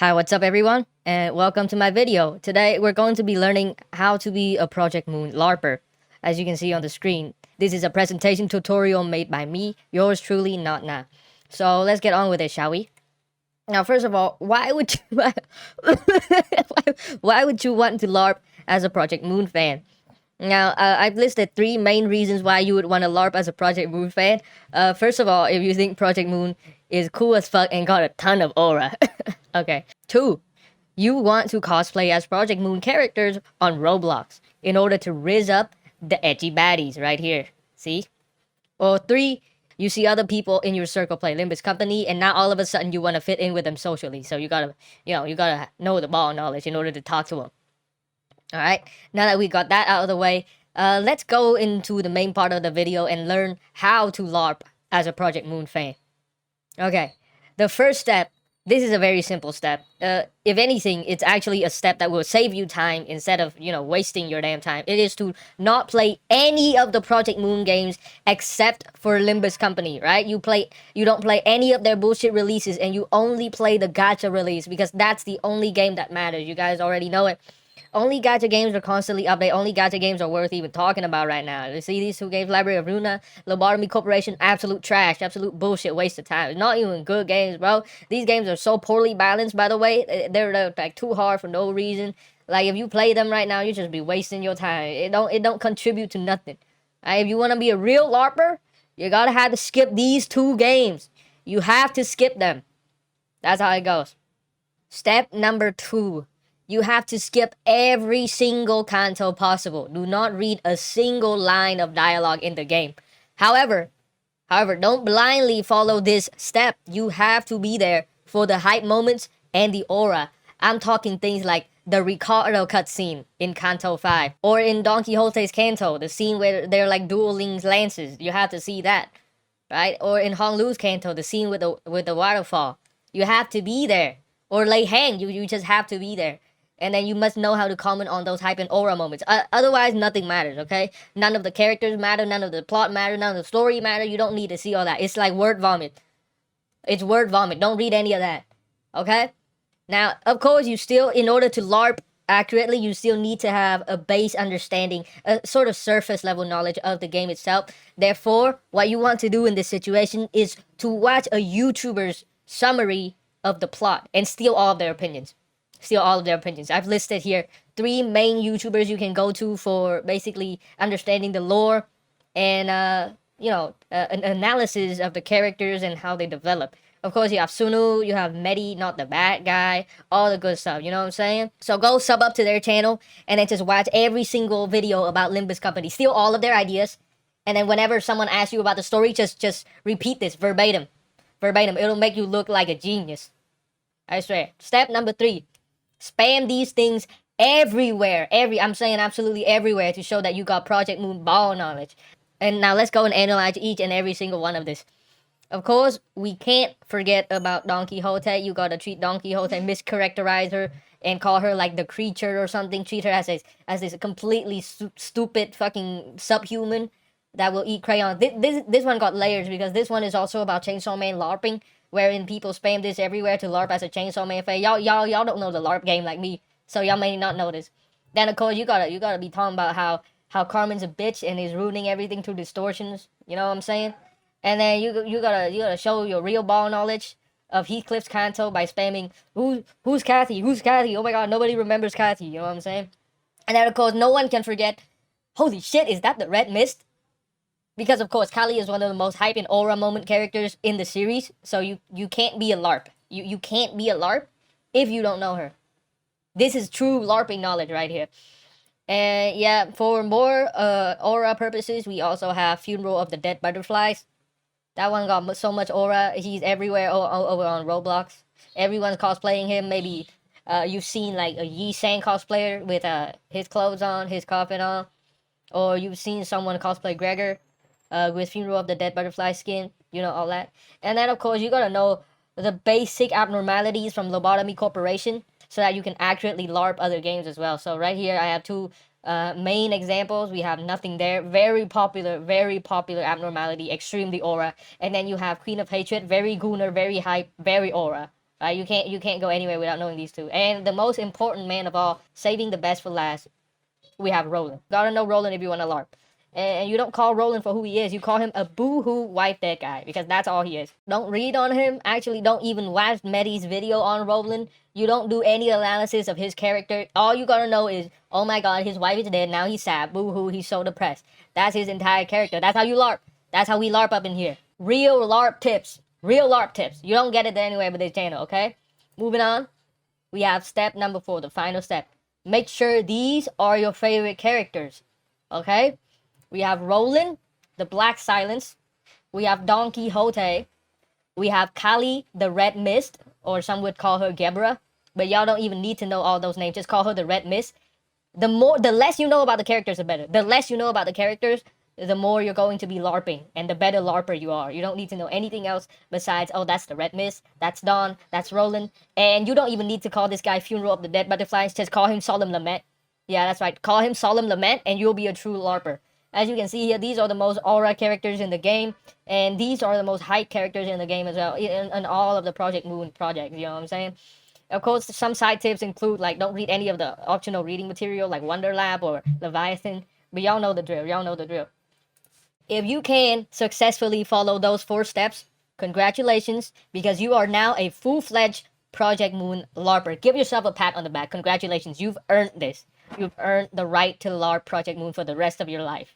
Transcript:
Hi, what's up everyone? And welcome to my video. Today we're going to be learning how to be a Project Moon LARPer. As you can see on the screen, this is a presentation tutorial made by me, yours truly, not now. So let's get on with it, shall we? Now, first of all, why would you why would you want to LARP as a Project Moon fan? Now, I've listed three main reasons why you would want to LARP as a Project Moon fan. First of all, if you think Project Moon is cool as fuck and got a ton of aura. Okay. Two, you want to cosplay as Project Moon characters on Roblox in order to rizz up the edgy baddies right here. See? Or three, you see other people in your circle play Limbus Company, and now all of a sudden you want to fit in with them socially. So you gotta, you gotta know the ball knowledge in order to talk to them. All right. Now that we got that out of the way, let's go into the main part of the video and learn how to LARP as a Project Moon fan. Okay. The first step, this is a very simple step. If anything, it's actually a step that will save you time instead of, wasting your damn time. It is to not play any of the Project Moon games except for Limbus Company, right? You don't play any of their bullshit releases, and you only play the gacha release because that's the only game that matters. You guys already know it. Only gacha games are constantly updated. Only gacha games are worth even talking about right now. You see these two games, Library of Runa, Lobotomy Corporation, absolute trash, absolute bullshit, waste of time. Not even good games, bro. These games are so poorly balanced, by the way. They're like too hard for no reason. Like if you play them right now, you just be wasting your time. It don't contribute to nothing. If you want to be a real LARPer, you gotta have to skip these two games. You have to skip them. That's how it goes. Step number 2. You have to skip every single canto possible. Do not read a single line of dialogue in the game. However, don't blindly follow this step. You have to be there for the hype moments and the aura. I'm talking things like the Ricardo cutscene in Canto 5, or in Don Quixote's Canto, the scene where they're like dueling lances. You have to see that, right? Or in Hong Lu's Canto, the scene with the waterfall. You have to be there. Or Lei Hang, you just have to be there. And then you must know how to comment on those hype and aura moments. Otherwise, nothing matters, okay? None of the characters matter, none of the plot matter, none of the story matter. You don't need to see all that. It's like word vomit. It's word vomit. Don't read any of that, okay? Now, of course, you still, in order to LARP accurately, you still need to have a base understanding, a sort of surface level knowledge of the game itself. Therefore, what you want to do in this situation is to watch a YouTuber's summary of the plot and steal all of their opinions. I've listed here 3 main YouTubers you can go to for basically understanding the lore and an analysis of the characters and how they develop. Of course, you have Sunu, you have Medi, not the bad guy, all the good stuff, you know what I'm saying? So go sub up to their channel and then just watch every single video about Limbus Company. Steal all of their ideas, and then whenever someone asks you about the story, just repeat this verbatim. Verbatim. It'll make you look like a genius. I swear. Step number 3. Spam these things everywhere. I'm saying absolutely everywhere to show that you got Project Moon ball knowledge. And now let's go and analyze each and every single one of this. Of course, we can't forget about Don Quixote. You gotta treat Don Quixote, mischaracterize her, and call her like the creature or something. Treat her as this completely stupid fucking subhuman that will eat crayon. This one got layers because this one is also about Chainsaw Man LARPing, wherein people spam this everywhere to LARP as a Chainsaw Man fan. Y'all don't know the LARP game like me, so y'all may not know this. Then of course you gotta be talking about how Carmen's a bitch and is ruining everything through distortions. You know what I'm saying? And then you gotta show your real ball knowledge of Heathcliff's Canto by spamming who's Kathy? Who's Kathy? Oh my god, nobody remembers Kathy. You know what I'm saying? And then of course no one can forget. Holy shit, is that the Red Mist? Because, of course, Kali is one of the most hype and aura moment characters in the series. So you can't be a LARP. You can't be a LARP if you don't know her. This is true LARPing knowledge right here. And yeah, for more aura purposes, we also have Funeral of the Dead Butterflies. That one got so much aura. He's everywhere over on Roblox. Everyone's cosplaying him. Maybe you've seen like a Yi Sang cosplayer with his clothes on, his coffin on. Or you've seen someone cosplay Gregor. With Funeral of the Dead Butterfly skin, all that. And then, of course, you gotta know the basic abnormalities from Lobotomy Corporation so that you can accurately LARP other games as well. So right here, I have 2 main examples. We have Nothing There, very popular abnormality, extremely aura. And then you have Queen of Hatred, very gooner, very hype, very aura. Right? You can't go anywhere without knowing these two. And the most important man of all, saving the best for last, we have Roland. Gotta know Roland if you want to LARP. And you don't call Roland for who he is. You call him a boo-hoo wife dead guy because that's all he is. Don't read on him. Actually, don't even watch Medi's video on Roland. You don't do any analysis of his character. All you gotta know is, oh my god, his wife is dead. Now he's sad. Boo-hoo, he's so depressed. That's his entire character. That's how you LARP. That's how we LARP up in here. Real LARP tips. Real LARP tips. You don't get it anywhere but this channel, okay? Moving on. We have step number 4, the final step. Make sure these are your favorite characters, okay? We have Roland, the Black Silence. We have Don Quixote. We have Kali, the Red Mist, or some would call her Gebra. But y'all don't even need to know all those names. Just call her the Red Mist. The less you know about the characters, the better. The less you know about the characters, the more you're going to be LARPing, and the better LARPer you are. You don't need to know anything else besides, oh, that's the Red Mist, that's Dawn, that's Roland. And you don't even need to call this guy Funeral of the Dead Butterflies. Just call him Solemn Lament. Yeah, that's right. Call him Solemn Lament, and you'll be a true LARPer. As you can see here, these are the most aura characters in the game, and these are the most hype characters in the game as well, in all of the Project Moon projects, you know what I'm saying? Of course, some side tips include, like, don't read any of the optional reading material, like Wonder Lab or Leviathan, but y'all know the drill, y'all know the drill. If you can successfully follow those 4 steps, congratulations, because you are now a full-fledged Project Moon LARPer. Give yourself a pat on the back. Congratulations, you've earned this. You've earned the right to LARP Project Moon for the rest of your life.